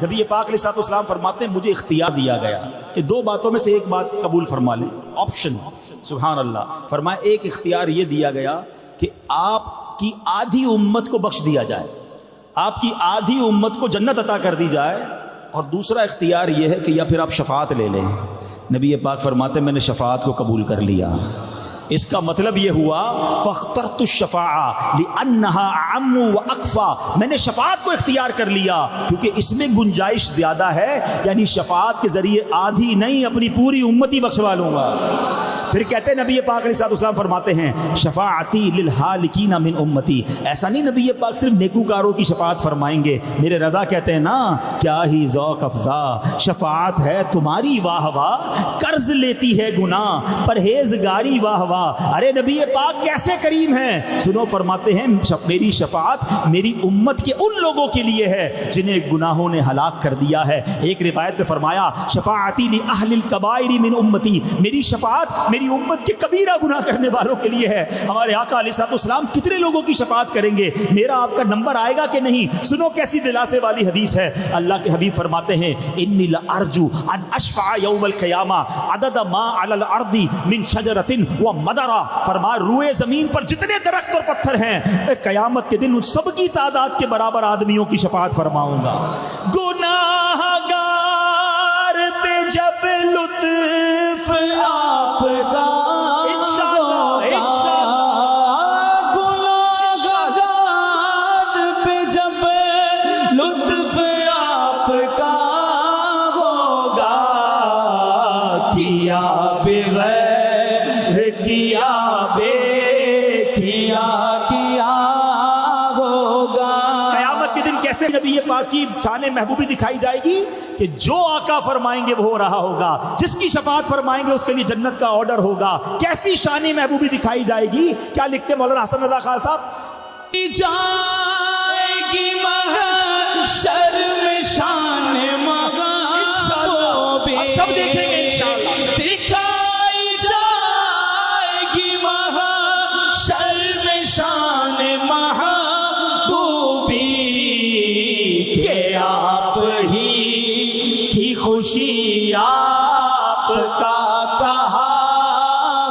نبی پاک علیہ السلام فرماتے ہیں مجھے اختیار دیا گیا کہ دو باتوں میں سے ایک بات قبول فرما لیں، آپشن، سبحان اللہ، فرمایا ایک اختیار یہ دیا گیا کہ آپ کی آدھی امت کو بخش دیا جائے، آپ کی آدھی امت کو جنت عطا کر دی جائے، اور دوسرا اختیار یہ ہے کہ یا پھر آپ شفاعت لے لیں۔ نبی پاک فرماتے ہیں میں نے شفاعت کو قبول کر لیا۔ اس کا مطلب یہ ہوا فاخترت الشفاعہ لأنہا اعم واکفا، میں نے شفاعت کو اختیار کر لیا کیونکہ اس میں گنجائش زیادہ ہے، یعنی شفاعت کے ذریعے آدھی نہیں اپنی پوری امتی بخشوا لوں گا۔ پھر کہتے ہیں نبی پاک علیہ السلام فرماتے ہیں شفاعتی للہالکین من امتی، ایسا نہیں نبی پاک صرف نیکوکاروں کی شفاعت فرمائیں گے، میرے رضا کہتے ہیں نا کیا ہی ذوق افزا شفاعت ہے تمہاری واہ واہ، قرض لیتی ہے گناہ پرہیزگاری واہ واہ۔ ارے نبی پاک کیسے کریم ہیں، سنو، فرماتے ہیں میری شفاعت میری امت کے ان لوگوں کے لیے ہے جنہیں گناہوں نے ہلاک کر دیا ہے۔ ایک روایت میں فرمایا شفاعتی لأہل الکبائر من امتی، میری شفاعت میری امت کے کبیرہ گناہ کرنے والوں کے لیے ہے۔ ہمارے آقا علیہ السلام کتنے لوگوں کی شفاعت کریں گے، میرا آپ کا نمبر آئے گا کہ نہیں؟ سنو کیسی دلاسے والی حدیث ہے، اللہ کے حبیب فرماتے ہیں انی لارجو ان اشفع یوم القیامہ عدد ما علی الارض من شجرۃ ومدرہ، فرما روئے زمین پر جتنے درخت اور پتھر ہیں قیامت کے دن ان سب کی تعداد کے برابر آدمیوں کی شفاعت فرماؤں گا۔ گناہگار پہ جب لطف آپ کا نبی پاک کی شان محبوبی دکھائی جائے گی کہ جو آقا فرمائیں گے وہ ہو رہا ہوگا، جس کی شفاعت فرمائیں گے اس کے لیے جنت کا آرڈر ہوگا۔ کیسی شان محبوبی دکھائی جائے گی، کیا لکھتے مولانا حسن رضا خان صاحب، جائے گی محشر میں شان محبوبی، سب دیکھیں گے انشاءاللہ، دکھائی جائے گی محشر میں شان محبوبی، خوشی آپ کا کہا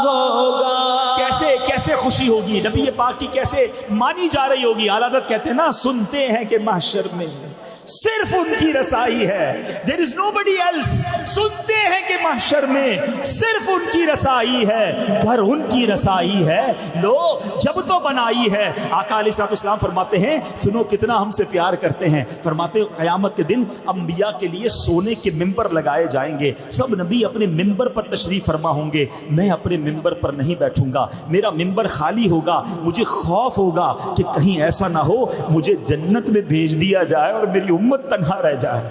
ہوگا۔ کیسے کیسے خوشی ہوگی، نبی پاک کی کیسے مانی جا رہی ہوگی۔ اعلیٰ حضرت کہتے ہیں نا سنتے ہیں کہ محشر میں صرف ان کی رسائی ہے، there is nobody else، سنتے ہیں کہ محشر میں صرف ان کی رسائی ہے، پر ان کی رسائی ہے لو جب تو بنائی ہے۔ آقا علیہ السلام فرماتے ہیں سنو کتنا ہم سے پیار کرتے ہیں، فرماتے ہیں قیامت کے دن انبیاء کے لیے سونے کے ممبر لگائے جائیں گے، سب نبی اپنے ممبر پر تشریف فرما ہوں گے، میں اپنے ممبر پر نہیں بیٹھوں گا، میرا ممبر خالی ہوگا، مجھے خوف ہوگا کہ کہیں ایسا نہ ہو مجھے جنت میں بھیج دیا جائے اور میری امت تنہا رہ جائے۔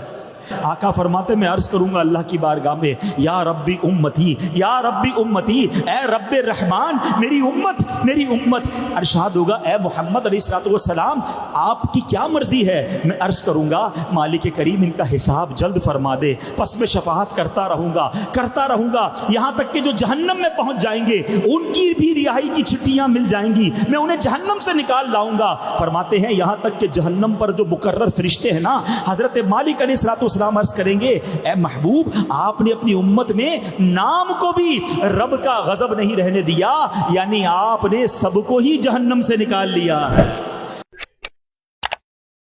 آقا فرماتے میں عرض کروں گا اللہ کی بارگاہ میں یا ربی امتی، یا ربی امتی، اے رب رحمان میری امت میری امت۔ ارشاد ہوگا اے محمد علیہ السلام آپ کی کیا مرضی ہے؟ میں عرض کروں گا مالک کریم ان کا حساب جلد فرما دے، پس میں شفاعت کرتا رہوں گا یہاں تک کہ جو جہنم میں پہنچ جائیں گے ان کی بھی رہائی کی چھٹیاں مل جائیں گی، میں انہیں جہنم سے نکال لاؤں گا۔ فرماتے ہیں یہاں تک کہ جہنم پر جو مقرر فرشتے ہیں نا، حضرت مالک علیہ السلام عرض کریں گے اے محبوب آپ نے اپنی امت میں نام کو بھی رب کا غضب نہیں رہنے دیا، یعنی آپ نے سب کو ہی جہنم سے نکال لیا ہے۔